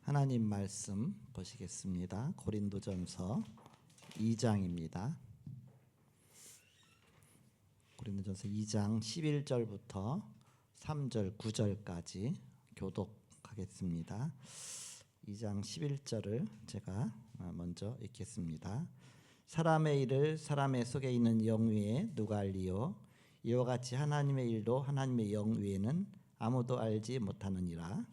하나님 말씀 보시겠습니다. 고린도전서 2장입니다. 고린도전서 2장 11절부터 3절 9절까지 교독하겠습니다. 2장 11절을 제가 먼저 읽겠습니다. 사람의 일을 사람의 속에 있는 영 위에 누가 알리요? 이와 같이 하나님의 일도 하나님의 영 위에는 아무도 알지 못하느니라.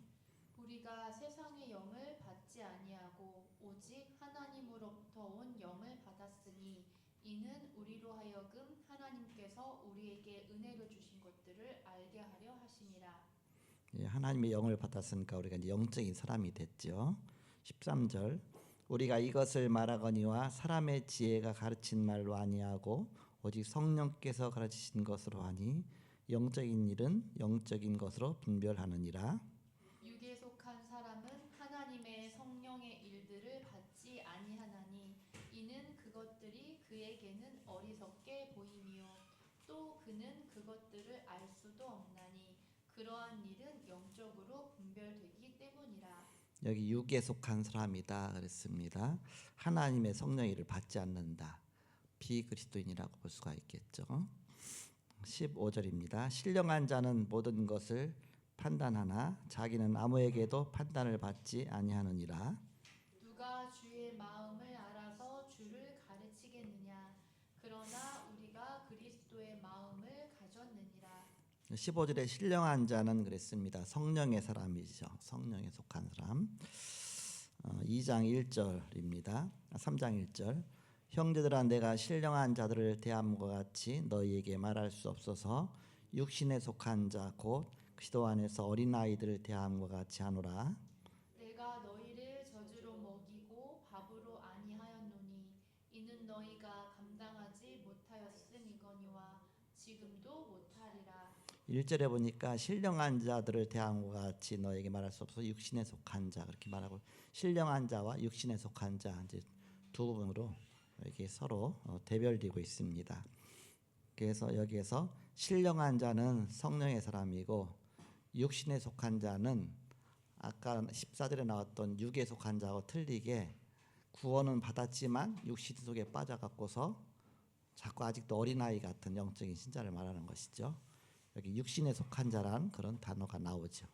우리가 세상의 영을 받지 아니하고 오직 하나님으로부터 온 영을 받았으니 이는 우리로 하여금 하나님께서 우리에게 은혜로 주신 것들을 알게 하려 하심이라. 하나님의 영을 받았으니까 우리가 이제 영적인 사람이 됐죠. 13절 우리가 이것을 말하거니와 사람의 지혜가 가르친 말로 아니하고 오직 성령께서 가르치신 것으로 하니 영적인 일은 영적인 것으로 분별하느니라. 육에 속한 사람은 하나님의 성령의 일들을 받지 아니하나니 이는 그것들이 그에게는 어리석게 보임이요 또 그는 그것들을 알 수도 없나니 그러한 일은 영적으로 분별되기 때문이라. 여기 육에 속한 사람이다 그랬습니다. 하나님의 성령의 일을 받지 않는다. 비그리스도인이라고 볼 수가 있겠죠. 15절입니다. 신령한 자는 모든 것을 판단하나 자기는 아무에게도 판단을 받지 아니하느니라. 누가 주의 마음을 알아서 주를 가르치겠느냐? 그러나 우리가 그리스도의 마음을 가졌느니라. 15절에 신령한 자는 그랬습니다. 성령의 사람이죠. 성령에 속한 사람. 2장 1절입니다. 3장 1절. 형제들아 내가 신령한 자들을 대함과 같이 너희에게 말할 수 없어서 육신에 속한 자 곧 그리스도 안에서 어린아이들을 대함과 같이 하노라. 내가 너희를 저주로 먹이고 밥으로 아니하였노니 이는 너희가 감당하지 못하였음이거니와 지금도 못하리라. 1절에 보니까 신령한 자들을 대함과 같이 너에게 말할 수 없어서 육신에 속한 자 그렇게 말하고 신령한 자와 육신에 속한 자 이제 두 부분으로 이게 서로 대별되고 있습니다. 그래서 여기에서 신령한 자는 성령의 사람이고 육신에 속한 자는 아까 14절에 나왔던 육에 속한 자와 틀리게 구원은 받았지만 육신 속에 빠져갖고서 자꾸 아직도 어린아이 같은 영적인 신자를 말하는 것이죠. 여기 육신에 속한 자란 그런 단어가 나오죠.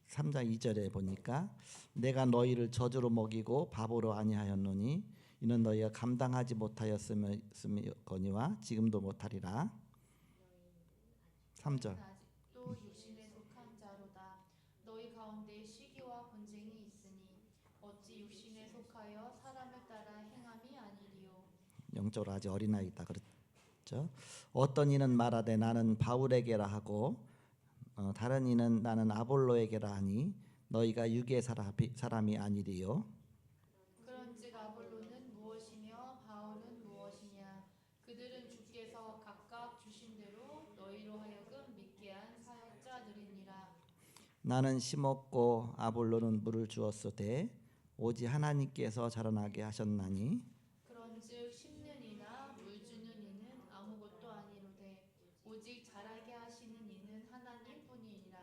3장 2절에 보니까 내가 너희를 저주로 먹이고 밥으로 아니하였노니 이는 너희가 감당하지 못하였음이거니와 지금도 못하리라. 3절 아직도 육신에 속한 자로다. 너희 가운데 시기와 분쟁이 있으니 어찌 육신에 속하여 사람을 따라 행함이 아니리요. 영적으로 아직 어린아이다 그렇죠. 어떤 이는 말하되 나는 바울에게라 하고 다른 이는 나는 아볼로에게라 하니 너희가 육의 사람이 아니리요. 그런즉 아볼로는 무엇이며 바울은 무엇이냐? 그들은 주께서 각각 주신 대로 너희로 하여금 믿게 한 사역자들이니라. 나는 심었고 아볼로는 물을 주었으되 오직 하나님께서 자라나게 하셨나니 그런즉 심는 이나 물 주는 이는 아무것도 아니로되 오직 자라게 하시는 이는 하나님뿐이니라.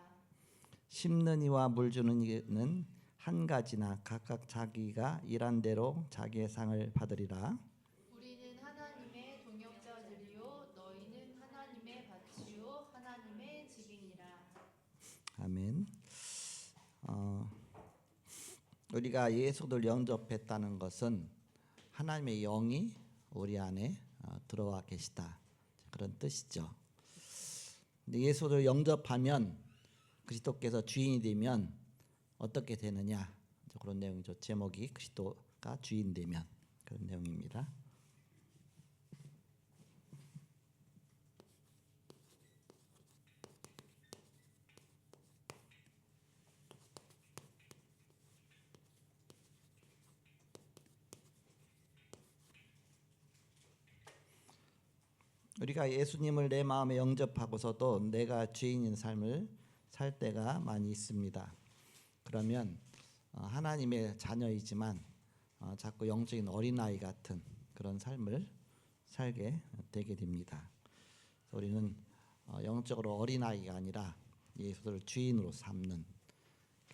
심는 이와 물 주는 이는 한 가지나 각각 자기가 일한 대로 자기의 상을 받으리라. 우리는 하나님의 동역자들이요 너희는 하나님의 밭이요 하나님의 집이니라. 아멘. 우리가 예수를 영접했다는 것은 하나님의 영이 우리 안에 들어와 계시다 그런 뜻이죠. 근데 예수를 영접하면 그리스도께서 주인이 되면 어떻게 되느냐 그런 내용이죠. 제목이 그리스도가 주인 되면 그런 내용입니다. 우리가 예수님을 내 마음에 영접하고서도 내가 주인인 삶을 살 때가 많이 있습니다. 그러면 하나님의 자녀이지만 자꾸 영적인 어린아이 같은 그런 삶을 살게 되게 됩니다. 우리는 영적으로 어린아이가 아니라 예수를 주인으로 삼는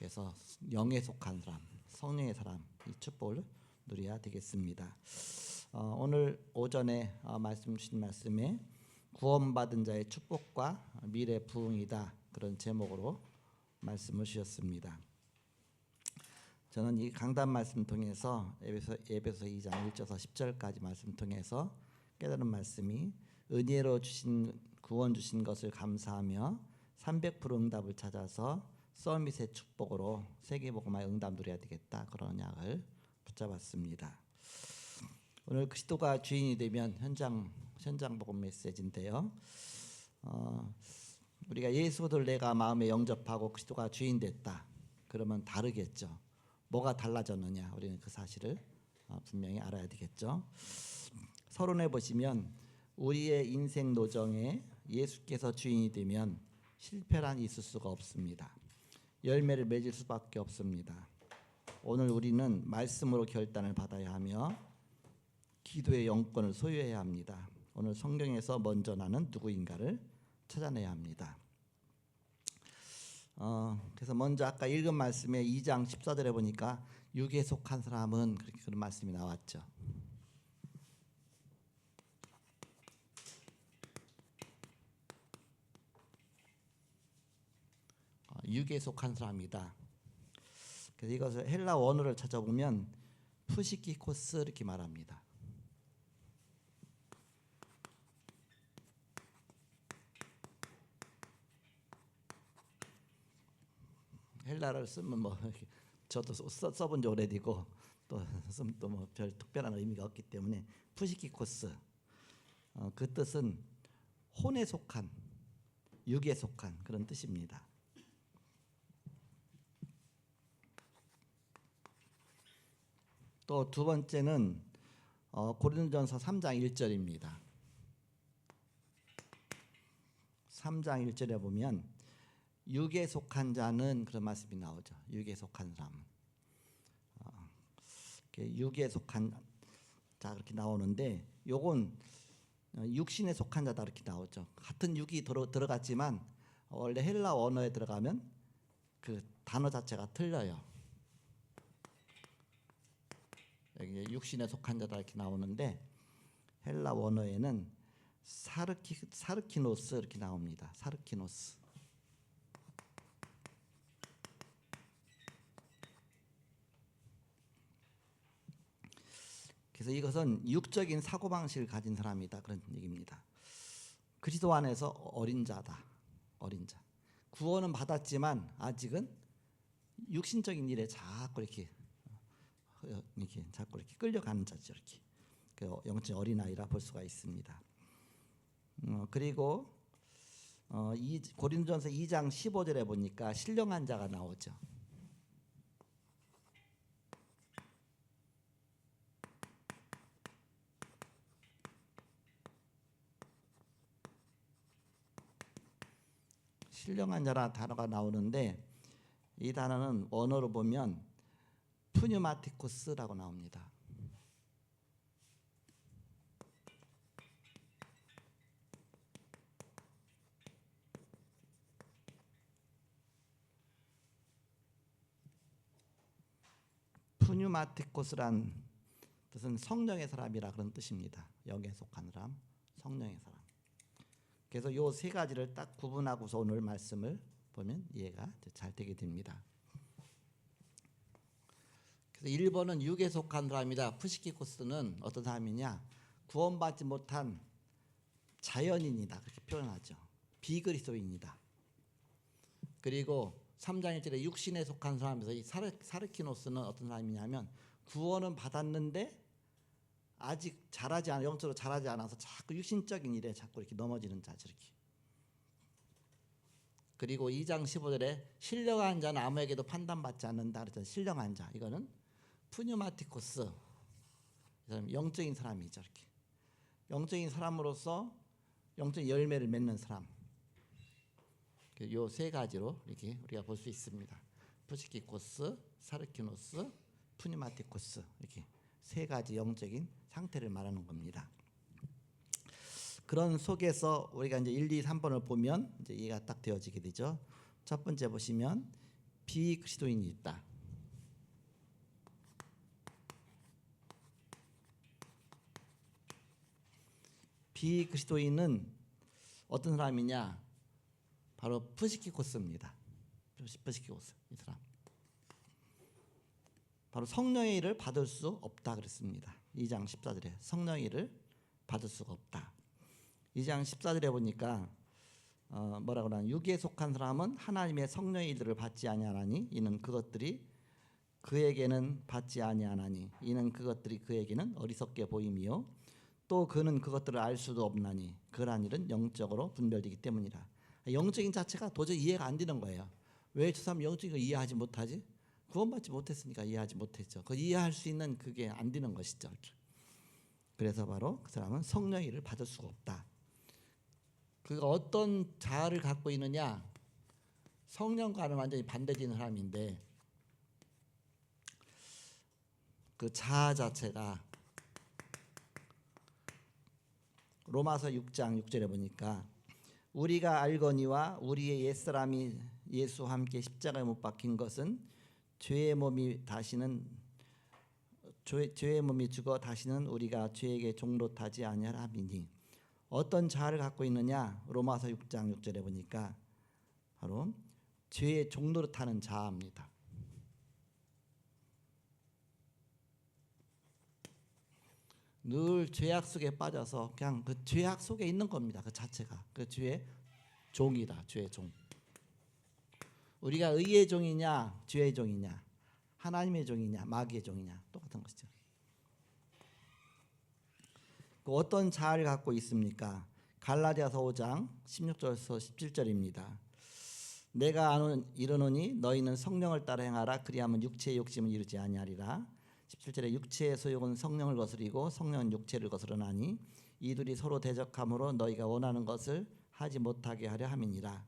그래서 영에 속한 사람, 성령의 사람 이 축복을 누려야 되겠습니다. 오늘 오전에 말씀 주신 말씀에 구원받은 자의 축복과 미래 부흥이다 그런 제목으로 말씀을 주셨습니다. 저는 이 강단 말씀 통해서 에베소 2장 1절에서 10절까지 말씀 통해서 깨달은 말씀이 은혜로 주신 구원 주신 것을 감사하며 300% 응답을 찾아서 서밋의 축복으로 세계복음화의 응답 누려야 되겠다 그런 약을 붙잡았습니다. 오늘 그리스도가 주인이 되면 현장 복음 메시지인데요. 우리가 예수를 내가 마음에 영접하고 그리스도가 주인 됐다. 그러면 다르겠죠. 뭐가 달라졌느냐? 우리는 그 사실을 분명히 알아야 되겠죠. 서론에 보시면 우리의 인생 노정에 예수께서 주인이 되면 실패란 있을 수가 없습니다. 열매를 맺을 수밖에 없습니다. 오늘 우리는 말씀으로 결단을 받아야 하며 기도의 영권을 소유해야 합니다. 오늘 성경에서 먼저 나는 누구인가를 찾아내야 합니다. 그래서 먼저 아까 읽은 말씀에 2장 14절에 보니까 육에 속한 사람은 그렇게 그런 말씀이 나왔죠. 육에 속한 사람이다. 그래서 이것을 헬라 원어를 찾아보면 푸시키코스 이렇게 말합니다. 헬라를 쓰면 뭐 저도 써본 지 오래되고 또 뭐 별 특별한 의미가 없기 때문에 푸시키코스 그 뜻은 혼에 속한 육에 속한 그런 뜻입니다. 또 두 번째는 고린도전서 3장 1절입니다. 3장 1절에 보면 육에 속한 자는 그런 말씀이 나오죠. 육에 속한 사람. 육에 속한 자 그렇게 나오는데 요건 육신에 속한 자다 이렇게 나오죠. 같은 육이 들어갔지만 원래 헬라 언어에 들어가면 그 단어 자체가 틀려요. 여기 육신에 속한 자다 이렇게 나오는데 헬라 원어에는 사르키노스 이렇게 나옵니다. 사르키노스. 그래서 이것은 육적인 사고방식을 가진 사람이다 그런 얘기입니다. 그리스도 안에서 어린 자다. 어린 자. 구원은 받았지만 아직은 육신적인 일에 자꾸 이렇게 자꾸 이렇게 끌려가는 자죠. 이렇게 그 영적 어린아이라 볼 수가 있습니다. 그리고 고린도전서 2장 15절에 보니까 신령한 자가 나오죠. 신령한 자라는 단어가 나오는데 이 단어는 원어로 보면 푸뉴마티코스라고 나옵니다. 푸뉴마티코스란 뜻은 성령의 사람이라 그런 뜻입니다. 영에 속한 사람, 성령의 사람. 그래서 요 세 가지를 딱 구분하고서 오늘 말씀을 보면 이해가 잘 되게 됩니다. 그래서 1번은 육에 속한 사람이다. 푸시키코스는 어떤 사람이냐? 구원받지 못한 자연인이다. 그렇게 표현하죠. 비그리스도인이다. 그리고 3장 1절에 육신에 속한 사람에서 이 사르키노스는 어떤 사람이냐면 구원은 받았는데 아직 영적으로 자라지 않아서 자꾸 육신적인 일에 자꾸 이렇게 넘어지는 자죠. 이렇게. 그리고 2장 15절에 신령한 자는 아무에게도 판단받지 않는다. 그랬잖아요. 신령한 자. 이거는 푸뉴마티코스. 영적인 사람이죠. 이렇게. 영적인 사람으로서 영적인 열매를 맺는 사람. 요 세 가지로 이렇게 우리가 볼 수 있습니다. 푸시키코스, 사르키노스, 푸뉴마티코스 이렇게 세 가지 영적인 상태를 말하는 겁니다. 그런 속에서 우리가 이제 1, 2, 3번을 보면 이제 이해가 딱 되어지게 되죠. 첫 번째 보시면 비그리스도인이 있다. 비그리스도인은 어떤 사람이냐? 바로 프시키코스입니다. 프시키코스 이 사람. 바로 성령의 일을 받을 수 없다 그랬습니다. 2장 14절에 성령의 일을 받을 수가 없다. 2장 14절에 보니까 뭐라고 하나 육에 속한 사람은 하나님의 성령의 일들을 받지 아니하나니 이는 그것들이 그에게는 받지 아니하나니 이는 그것들이 그에게는 어리석게 보임이요 또 그는 그것들을 알 수도 없나니 그러한 일은 영적으로 분별되기 때문이라. 영적인 자체가 도저히 이해가 안 되는 거예요. 왜 저 사람 영적인 걸 이해하지 못하지? 구원받지 못했으니까 이해하지 못했죠. 그 이해할 수 있는 그게 안 되는 것이죠. 그래서 바로 그 사람은 성령의 일을 받을 수가 없다. 그가 어떤 자아를 갖고 있느냐? 성령과는 완전히 반대되는 사람인데 그 자아 자체가 로마서 6장 6절에 보니까 우리가 알거니와 우리의 옛사람이 예수와 함께 십자가에 못 박힌 것은 죄의 몸이 죽어 다시는 우리가 죄에게 종노하지 아니하라 함이니 어떤 자아를 갖고 있느냐? 로마서 6장 6절에 보니까 바로 죄의 종노릇하는 자아입니다. 늘 죄악 속에 빠져서 그냥 그 죄악 속에 있는 겁니다. 그 자체가 그 죄의 종이다. 죄의 종. 우리가 의의 종이냐 죄의 종이냐 하나님의 종이냐 마귀의 종이냐 똑같은 것이죠. 그 어떤 자아를 갖고 있습니까? 갈라디아서 5장 16절에서 17절입니다. 내가 이르노니 너희는 성령을 따라 행하라 그리하면 육체의 욕심을 이루지 아니하리라. 17절에 육체의 소욕은 성령을 거스리고 성령은 육체를 거스르나니 이들이 서로 대적함으로 너희가 원하는 것을 하지 못하게 하려 함이니라.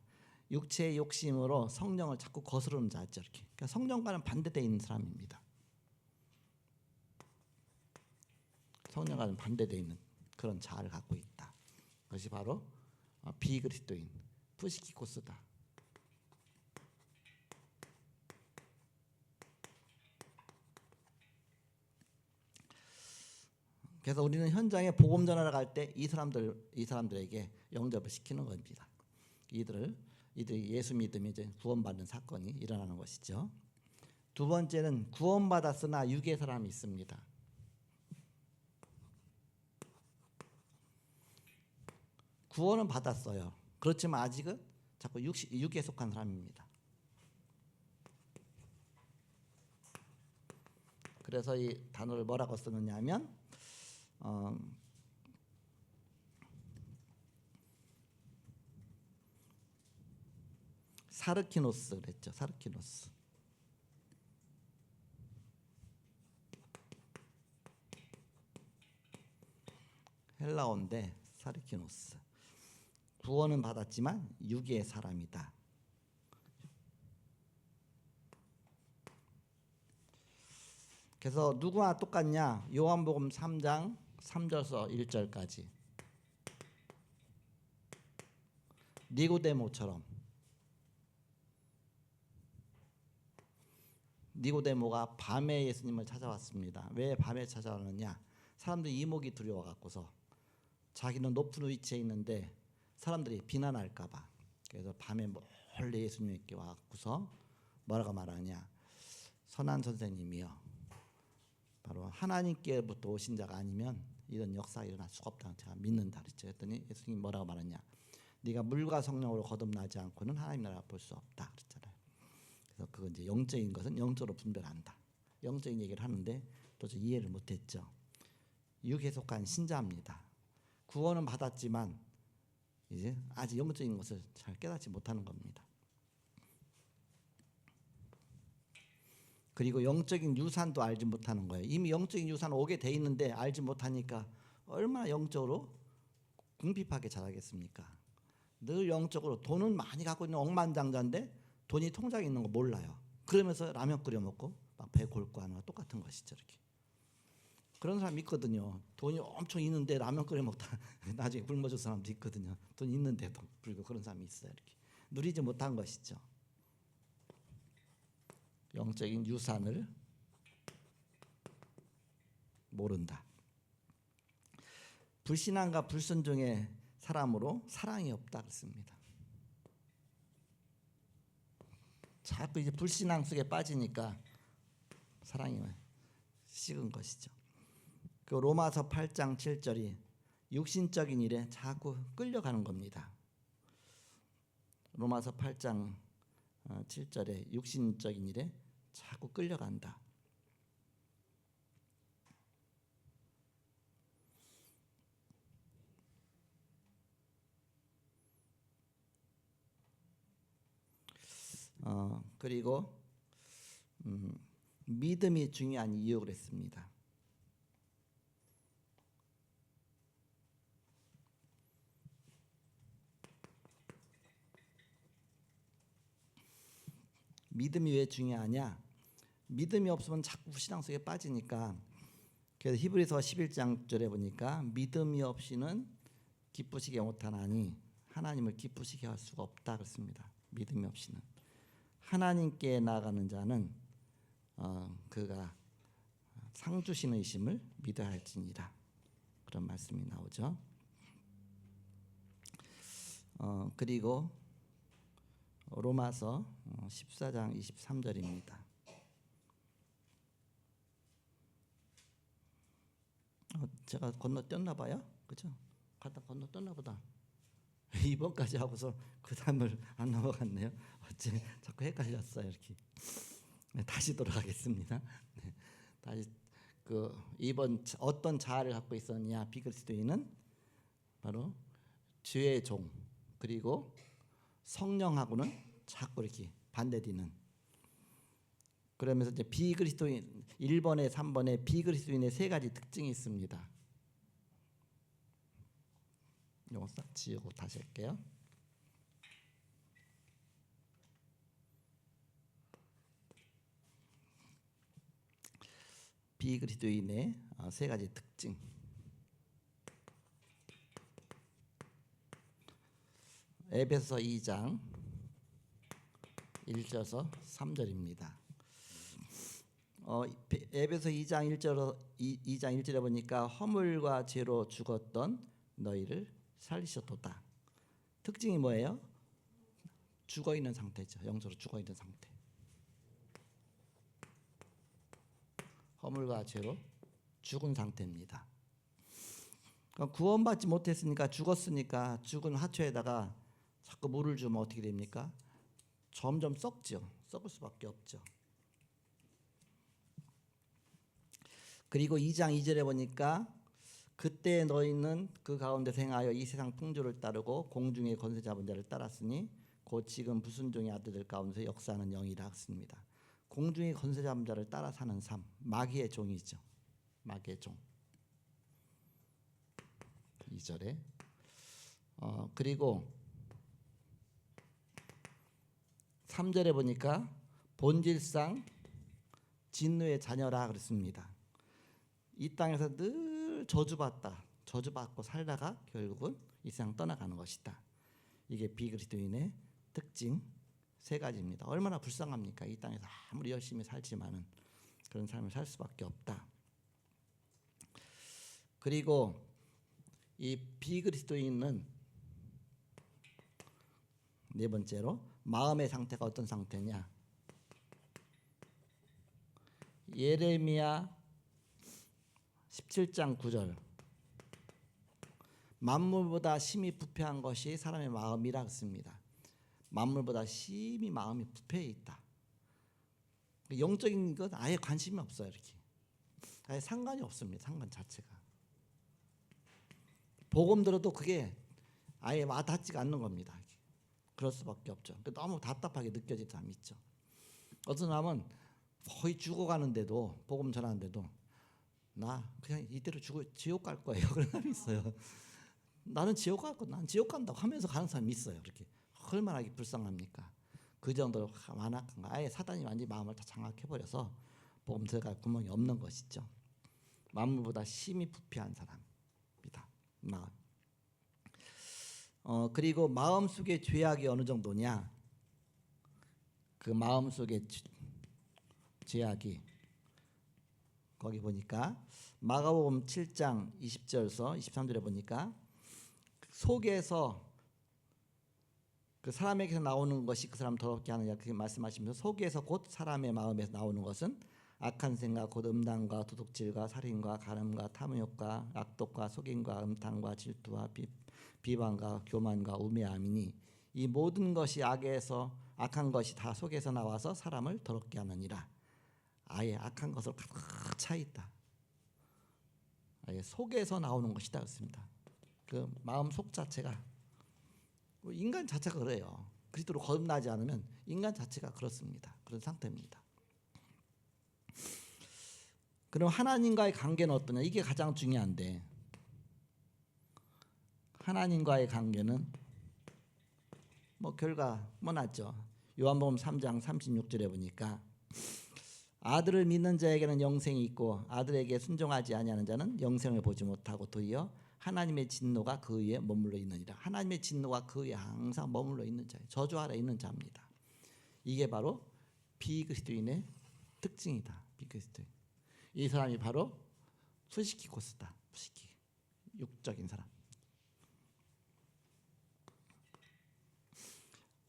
육체의 욕심으로 성령을 자꾸 거스르는 자죠. 이렇게. 그러니까 성령과는 반대되어 있는 사람입니다. 성령과는 반대되어 있는 그런 자아를 갖고 있다. 그것이 바로 비그리스도인 프시키코스다. 그래서 우리는 현장에 복음 전하러 갈 때 이 사람들에게 영접을 시키는 겁니다. 이들이 예수 믿으면 이제 구원받는 사건이 일어나는 것이죠. 두 번째는 구원받았으나 육의 사람이 있습니다. 구원은 받았어요. 그렇지만 아직은 자꾸 육에 속한 사람입니다. 그래서 이 단어를 뭐라고 쓰느냐면 사르키노스 그랬죠. 사르키노스. 헬라어인데 사르키노스. 구원은 받았지만 육의 사람이다. 그래서 누구와 똑같냐? 요한복음 3장 3절에서 1절까지 니고데모처럼 니고데모가 밤에 예수님을 찾아왔습니다. 왜 밤에 찾아왔느냐? 사람들이 이목이 두려워 갖고서 자기는 높은 위치에 있는데 사람들이 비난할까 봐. 그래서 밤에 멀리 예수님께 와 갖고서 뭐라고 말하냐? 선한 선생님이요. 바로 하나님께부터 오신 자가 아니면 이런 역사가 일어날 수가 없다는 제가 믿는다 그랬죠. 그랬더니 예수님이 뭐라고 말하냐? 네가 물과 성령으로 거듭나지 않고는 하나님 나라 볼 수 없다 그랬잖아요. 그래서 그건 이제 영적인 것은 영적으로 분별한다. 영적인 얘기를 하는데 도저히 이해를 못했죠. 육에 속한 신자입니다. 구원은 받았지만 이제 아직 영적인 것을 잘 깨닫지 못하는 겁니다. 그리고 영적인 유산도 알지 못하는 거예요. 이미 영적인 유산 오게 돼 있는데 알지 못하니까 얼마나 영적으로 궁핍하게 자라겠습니까? 늘 영적으로 돈은 많이 갖고 있는 억만장자인데 돈이 통장에 있는 거 몰라요. 그러면서 라면 끓여 먹고 막 배 골고 하는 거 똑같은 것이죠. 이렇게. 그런 사람 있거든요. 돈이 엄청 있는데 라면 끓여 먹다 나중에 굶어질 사람도 있거든요. 돈 있는데도 불구하고 그런 사람이 있어요. 이렇게 누리지 못한 것이죠. 영적인 유산을 모른다. 불신앙과 불순종의 사람으로 사랑이 없다 그랬습니다. 자꾸 이제 불신앙 속에 빠지니까 사랑이 식은 것이죠. 그 로마서 8장 7절이 육신적인 일에 자꾸 끌려가는 겁니다. 로마서 8장 7절에 육신적인 일에 자꾸 끌려간다. 그리고 믿음이 중요한 이유를 했습니다. 믿음이 왜 중요하냐? 믿음이 없으면 자꾸 신앙 속에 빠지니까. 그래서 히브리서 11장 절에 보니까 믿음이 없이는 기쁘시게 못하나니 하나님을 기쁘시게 할 수가 없다 그랬습니다. 믿음이 없이는 하나님께 나아가는 자는 그가 상 주시는 이심을 믿어야 할지니라, 그런 말씀이 나오죠. 그리고 로마서 14장 23절입니다. 제가 건너뛰었나 봐요. 그죠? 가다 건너뛰었나 보다. 2번까지 하고서 그 다음을 안 넘어갔네요. 어째 자꾸 헷갈렸어요. 이렇게. 네, 다시 돌아가겠습니다. 네, 다시 그 2번 어떤 자아를 갖고 있었느냐? 비그리스도인은 바로 주의 종, 그리고 성령하고는 자꾸 이렇게 반대되는. 그러면서 이제 비그리스도인 1번에 3번에 비그리스도인의 세 가지 특징이 있습니다. 이거 싹 지우고 다시 할게요. 비그리스도인의 세 가지 특징. 에베소 2장 1절에서 3절입니다. 에베소 2장 1절에 보니까 허물과 죄로 죽었던 너희를 살리셨도다. 특징이 뭐예요? 죽어 있는 상태죠. 영적으로 죽어 있는 상태. 허물과 죄로 죽은 상태입니다. 그러니까 구원받지 못했으니까, 죽었으니까 죽은 화초에다가 자꾸 물을 주면 어떻게 됩니까? 점점 썩죠. 썩을 수밖에 없죠. 그리고 2장 2절에 보니까 그때 너희는 그 가운데서 행하여 이 세상 풍조를 따르고 공중의 권세 잡은 자를 따랐으니 곧 지금 불순종의 아들들 가운데 역사하는 영이라 했습니다. 공중의 권세 잡은 자를 따라 사는 삶, 마귀의 종이죠. 마귀의 종. 2절에 그리고 3절에 보니까 본질상 진노의 자녀라 그랬습니다. 이 땅에서 늘 저주받고 살다가 결국은 이 세상 떠나가는 것이다. 이게 비그리스도인의 특징 세 가지입니다. 얼마나 불쌍합니까? 이 땅에서 아무리 열심히 살지만은 그런 삶을 살 수밖에 없다. 그리고 이 비그리스도인은 네 번째로 마음의 상태가 어떤 상태냐? 예레미야 17장 9절 만물보다 심히 부패한 것이 사람의 마음이라 했습니다. 만물보다 심히 마음이 부패해 있다. 영적인 것 아예 관심이 없어요. 이렇게 아예 상관이 없습니다. 상관 자체가. 복음 들어도 그게 아예 와닿지가 않는 겁니다. 그럴 수밖에 없죠. 너무 답답하게 느껴질 사람이 있죠. 어떤 사람은 거의 죽어가는데도 복음 전하는데도 나 그냥 이대로 지옥 갈 거예요. 그런 사람이 있어요. 나는 지옥 갈 거, 난 지옥 간다고 하면서 가는 사람이 있어요. 그렇게 얼마나 불쌍합니까? 그 정도로 완악한가. 아예 사단이 완전히 마음을 다 장악해버려서 복음 들어갈 구멍이 없는 것이죠. 만물보다 심히 부패한 사람이다. 마음. 그리고 마음 속의 죄악이 어느 정도냐? 그 마음 속의 죄악이 거기 보니까 마가복음 7장 20절에서 23절에 보니까 속에서 그 사람에게서 나오는 것이 그 사람 더럽게 하느냐 그렇게 말씀하시면서 속에서 곧 사람의 마음에서 나오는 것은 악한 생각 곧 음란과 도둑질과 살인과 간음과 탐욕과 악독과 속임과 음탕과 질투와 비방과 교만과 우매함이니 이 모든 것이 악에서 악한 것이 다 속에서 나와서 사람을 더럽게 하느니라. 아예 악한 것으로 가득 차 있다. 아예 속에서 나오는 것이다 그렇습니다. 그 마음 속 자체가 인간 자체가 그래요. 그리스도로 거듭나지 않으면 인간 자체가 그렇습니다. 그런 상태입니다. 그럼 하나님과의 관계는 어떠냐? 이게 가장 중요한데 하나님과의 관계는 뭐 결과 뻔하죠. 요한복음 3장 36절에 보니까 아들을 믿는 자에게는 영생이 있고 아들에게 순종하지 아니하는 자는 영생을 보지 못하고 도리어 하나님의 진노가 그 위에 머물러 있느니라. 하나님의 진노가 그 위에 항상 머물러 있는 자예요. 저주 아래 있는 자입니다. 이게 바로 비그리스도인의 특징이다. 비그리스도인. 이 사람이 바로 푸시키코스다. 푸시키. 육적인 사람.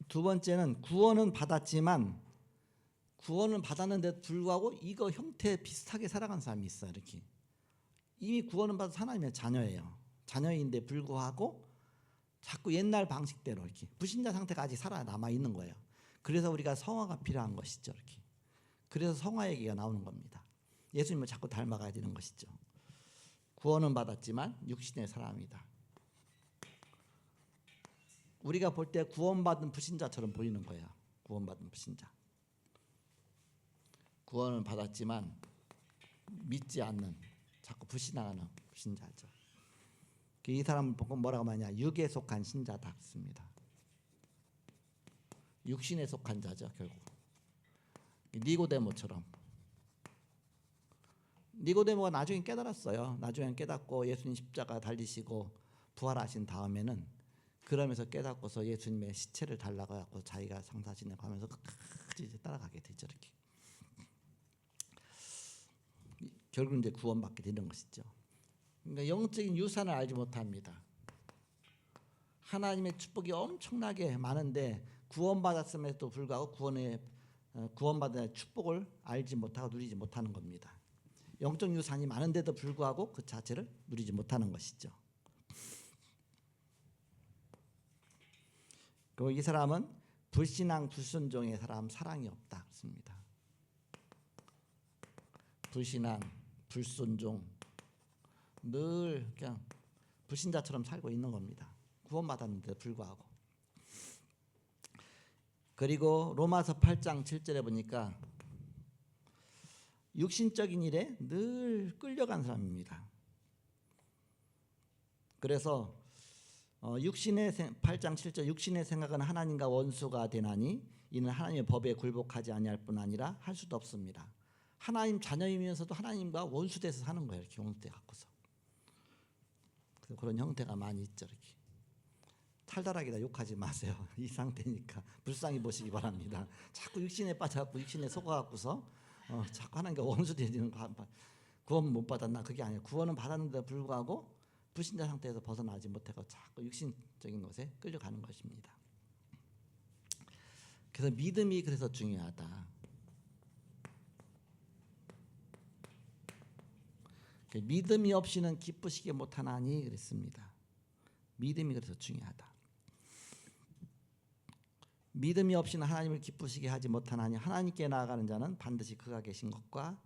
두 번째는 구원은 받았지만 구원은 받았는데도 불구하고 이거 형태 비슷하게 살아간 사람이 있어요. 이렇게 이미 구원은 받아서 하나님의 자녀예요. 자녀인데 불구하고 자꾸 옛날 방식대로 이렇게 불신자 상태가 아직 살아남아 있는 거예요. 그래서 우리가 성화가 필요한 것이죠. 이렇게 그래서 성화 얘기가 나오는 겁니다. 예수님을 자꾸 닮아가야 되는 것이죠. 구원은 받았지만 육신의 사람이다. 우리가 볼 때 구원받은 불신자처럼 보이는 거예요. 구원받은 불신자. 구원을 받았지만 믿지 않는 자꾸 불신하는 불신자죠. 이 사람을 보고 뭐라고 하냐? 육에 속한 신자다 했습니다. 육신에 속한 자죠. 결국 니고데모처럼. 니고데모가 나중에 깨달았어요. 나중에 깨닫고 예수님 십자가 달리시고 부활하신 다음에는 그러면서 깨닫고서 예수님의 시체를 달라고 하고 자기가 상사신에 가면서 끝까지 이제 따라가게 되죠. 이렇게. 결국 이제 구원받게 되는 것이죠. 그러니까 영적인 유산을 알지 못합니다. 하나님의 축복이 엄청나게 많은데 구원받았음에도 불구하고 구원받은 축복을 알지 못하고 누리지 못하는 겁니다. 영적 유산이 많은데도 불구하고 그 자체를 누리지 못하는 것이죠. 그리고 이 사람은 불신앙 불순종의 사람 사랑이 없다 그렇습니다. 불신앙 불순종 늘 그냥 불신자처럼 살고 있는 겁니다. 구원받았는데도 불구하고. 그리고 로마서 8장 7절에 보니까 육신적인 일에 늘 끌려간 사람입니다. 그래서 8장 7절 육신의 생각은 하나님과 원수가 되나니 이는 하나님의 법에 굴복하지 아니할 뿐 아니라 할 수도 없습니다. 하나님 자녀이면서도 하나님과 원수돼서 사는 거예요. 이렇게 형태 갖고서. 그런 형태가 많이 있죠. 이렇게. 탈달하기다 욕하지 마세요. 이 상태니까 불쌍히 보시기 바랍니다. 자꾸 육신에 빠져갖고 육신에 속아갖고서 자꾸 하나님과 원수되는 거 구원 못 받았나 그게 아니에요. 구원은 받았는데 불구하고 불신자 상태에서 벗어나지 못하고 자꾸 육신적인 것에 끌려가는 것입니다. 그래서 믿음이 그래서 중요하다. 믿음이 없이는 기쁘시게 못하나니 그랬습니다. 믿음이 그래서 중요하다. 믿음이 없이는 하나님을 기쁘시게 하지 못하나니 하나님께 나아가는 자는 반드시 그가 계신 것과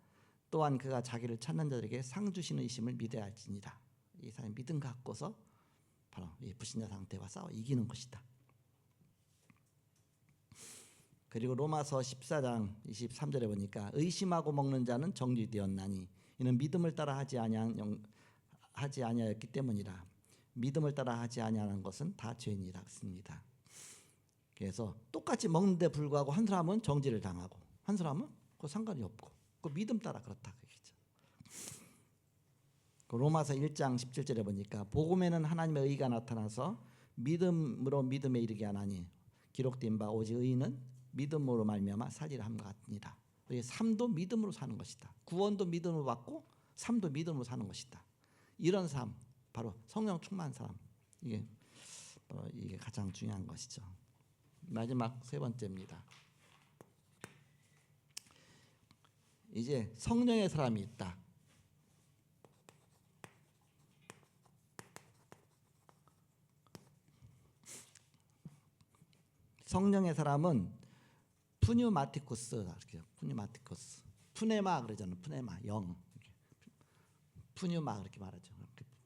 또한 그가 자기를 찾는 자들에게 상 주시는 이심을 믿어야 할지니라. 이 사람이 믿음 갖고서 바로 이 불신자 상태와 싸워 이기는 것이다. 그리고 로마서 14장 23절에 보니까 의심하고 먹는 자는 정죄되었나니 이는 믿음을 따라 하지 아니하였기 때문이라. 믿음을 따라 하지 아니하는 것은 다 죄니라 했습니다. 그래서 똑같이 먹는데 불구하고 한 사람은 정죄를 당하고 한 사람은 그 상관이 없고 그 믿음 따라 그렇다 그겠죠. 그 로마서 1장 17절에 보니까 복음에는 하나님의 의가 나타나서 믿음으로 믿음에 이르게 하나니 기록된 바 오직 의인은 믿음으로 말미암아 살리라 함과 같으니라. 우리 삶도 믿음으로 사는 것이다. 구원도 믿음으로 받고 삶도 믿음으로 사는 것이다. 이런 삶, 바로 성령 충만한 사람. 이게 가장 중요한 것이죠. 마지막 세 번째입니다. 이제 성령의 사람이 있다. 성령의 사람은 푸뉴마티쿠스, 푸뉴마티쿠스, 푸네마 그러잖아요. 푸네마 영, 푸뉴마 그렇게 말하죠.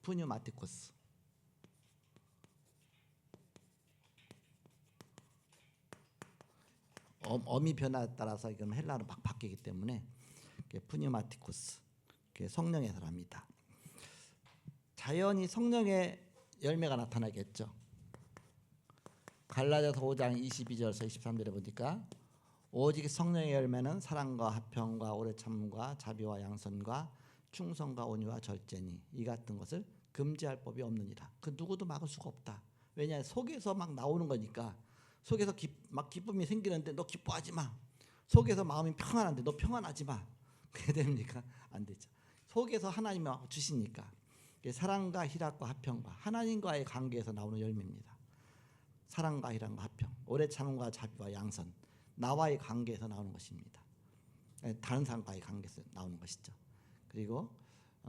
푸뉴마티쿠스. 어미 변화에 따라서 이건 헬라로 막 바뀌기 때문에 푸뉴마티쿠스, 성령의 사람이다. 자연히 성령의 열매가 나타나겠죠. 갈라디아서 5장 22절에서 23절에 보니까 오직 성령의 열매는 사랑과 화평과 오래 참음과 자비와 양선과 충성과 온유와 절제니 이 같은 것을 금지할 법이 없느니라. 그 누구도 막을 수가 없다. 왜냐, 속에서 막 나오는 거니까. 속에서 막 기쁨이 생기는데 너 기뻐하지 마. 속에서 마음이 평안한데 너 평안하지 마. 그게 됩니까? 안 되죠. 속에서 하나님이 주시니까. 사랑과 희락과 화평과 하나님과의 관계에서 나오는 열매입니다. 사랑과 희락과 화평, 오래 참음과 자비와 양선, 나와의 관계에서 나오는 것입니다. 다른 사람과의 관계에서 나오는 것이죠. 그리고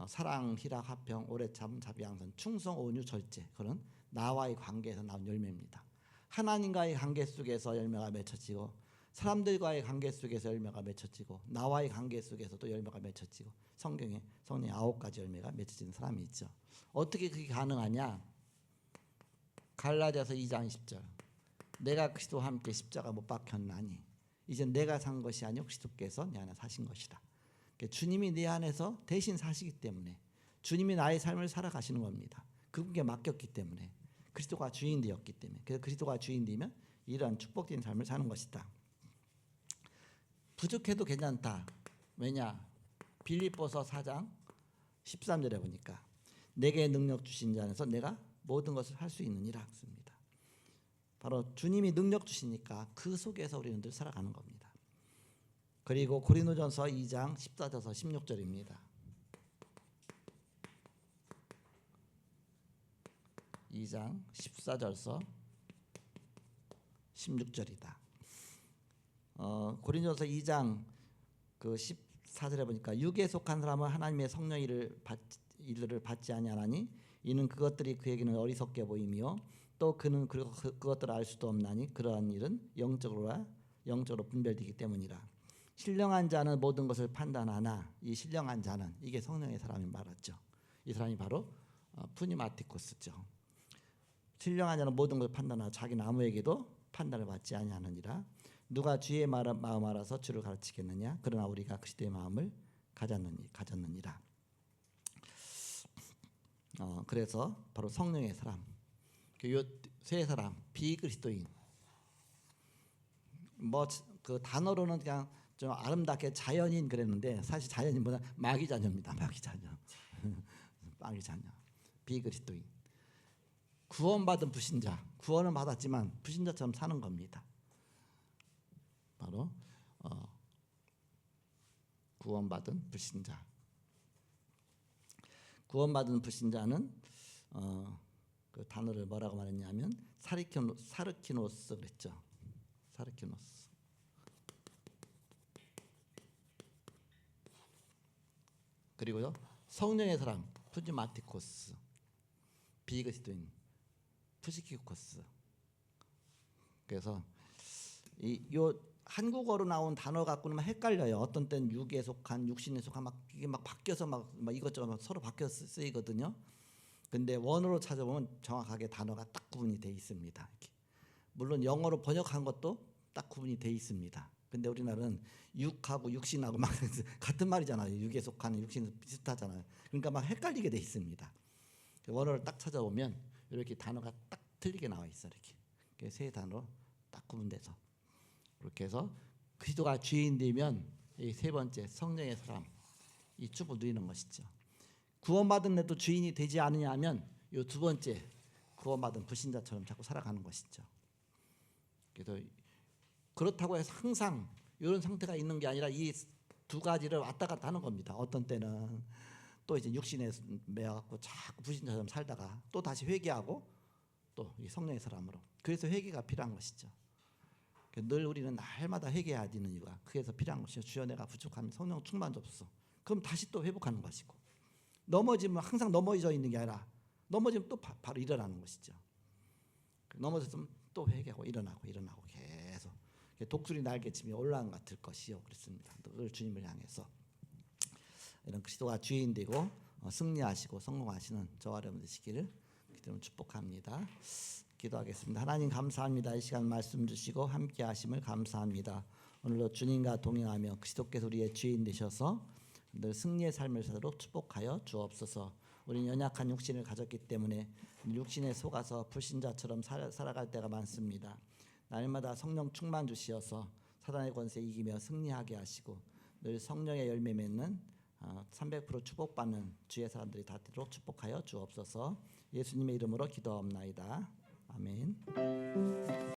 사랑, 희락, 화평, 오래 참, 자비, 양선, 충성, 온유, 절제, 그런 나와의 관계에서 나온 열매입니다. 하나님과의 관계 속에서 열매가 맺혀지고 사람들과의 관계 속에서 열매가 맺혀지고 나와의 관계 속에서도 열매가 맺혀지고 성경의 9가지 열매가 맺혀지는 사람이 있죠. 어떻게 그게 가능하냐? 갈라디아서 2장 10절, 내가 그리스도와 함께 십자가 못 박혔나니 이제 내가 산 것이 아니요 그리스도께서 내 안에 사신 것이다. 주님이 내 안에서 대신 사시기 때문에 주님이 나의 삶을 살아가시는 겁니다. 그분께 맡겼기 때문에, 그리스도가 주인 되었기 때문에. 그래서 그리스도가 주인 되면 이러한 축복된 삶을 사는 것이다. 부족해도 괜찮다. 왜냐? 빌립보서 4장 13절에 보니까 내게 능력 주신 자 안에서 내가 모든 것을 할 수 있느니라 했습니다. 바로 주님이 능력 주시니까 그 속에서 우리는 늘 살아가는 겁니다. 그리고 고린도전서 2장 14절에서 16절입니다. 2장 14절에서 16절이다. 고린도전서 2장 그 14절에 보니까 육에 속한 사람은 하나님의 성령 일을 받지 아니하나니 이는 그것들이 그에게는 어리석게 보이며 또 그는 그것들을 알 수도 없나니 그러한 일은 영적으로 분별되기 때문이라. 신령한 자는 모든 것을 판단하나 이 신령한 자는, 이게 성령의 사람이 말하죠. 이 사람이 바로 푸니마티코스죠. 신령한 자는 모든 것을 판단하나 자기는 아무에게도 판단을 받지 아니하느니라. 누가 주의 마음 알아서 주를 가르치겠느냐? 그러나 우리가 그리스도의 마음을 가졌느니라. 그래서 바로 성령의 사람, 요 세 사람, 비그리스도인. 뭐 그 단어로는 그냥 좀 아름답게 자연인 그랬는데 사실 자연인보다 마귀 자녀입니다. 마귀 자녀, 마귀 자녀, 비그리스도인. 구원받은 불신자, 구원은 받았지만 불신자처럼 사는 겁니다. 바로 구원받은 불신자. 구원받은 불신자는 그 단어를 뭐라고 말했냐면 사르키노스 그랬죠. 사르키노스. 그리고요 성령의 사람 푸지마티코스, 비그리스도인 푸시키코스. 그래서 요 한국어로 나온 단어 갖고는 헷갈려요. 어떤 때는 육에 속한, 육신에 속한, 막 이게 막 바뀌어서 막 이것저것 막 서로 바뀌어서 쓰이거든요. 근데 원어로 찾아보면 정확하게 단어가 딱 구분이 돼 있습니다. 이렇게. 물론 영어로 번역한 것도 딱 구분이 돼 있습니다. 근데 우리나라는 육하고 육신하고 막 같은 말이잖아요. 육에 속한, 육신은 비슷하잖아요. 그러니까 막 헷갈리게 돼 있습니다. 원어를 딱 찾아보면 이렇게 단어가 딱 틀리게 나와 있어. 이렇게 세 단어 딱 구분돼서. 그렇게 해서 그리스도가 주인 되면 이 세 번째 성령의 사람, 이 축복을 누리는 것이죠. 구원받은 애도 주인이 되지 않느냐면 이 두 번째 구원받은 불신자처럼 자꾸 살아가는 것이죠. 그래서 그렇다고 해서 항상 이런 상태가 있는 게 아니라 이 두 가지를 왔다 갔다 하는 겁니다. 어떤 때는 또 이제 육신에 매여갖고 자꾸 불신자처럼 살다가 또 다시 회개하고 또 이 성령의 사람으로. 그래서 회개가 필요한 것이죠. 늘 우리는 날마다 회개해야 되는 이유가 그래서 필요한 것이죠. 주여 내가 부족하면 성령 충만 줍소서. 그럼 다시 또 회복하는 것이고, 넘어지면 항상 넘어져 있는 게 아니라 넘어지면 또 바로 일어나는 것이죠. 넘어졌으면 또 회개하고 일어나고 계속 독수리 날개침이 올라간 것 같을 것이요 그랬습니다. 늘 주님을 향해서 이런 그리스도가 주인 되고 승리하시고 성공하시는 저와 여러분 되시기를 기도로 축복합니다. 기도하겠습니다. 하나님 감사합니다. 이 시간 말씀 주시고 함께 하심을 감사합니다. 오늘도 주님과 동행하며 그리스도께서 우리의 주인 되셔서 늘 승리의 삶을 살도록 축복하여 주옵소서. 우리는 연약한 육신을 가졌기 때문에 육신에 속아서 불신자처럼 살아갈 때가 많습니다. 날마다 성령 충만 주시어서 사단의 권세 이기며 승리하게 하시고 늘 성령의 열매 맺는 300% 축복받는 주의 사람들이 다 되도록 축복하여 주옵소서. 예수님의 이름으로 기도하옵나이다. 아멘.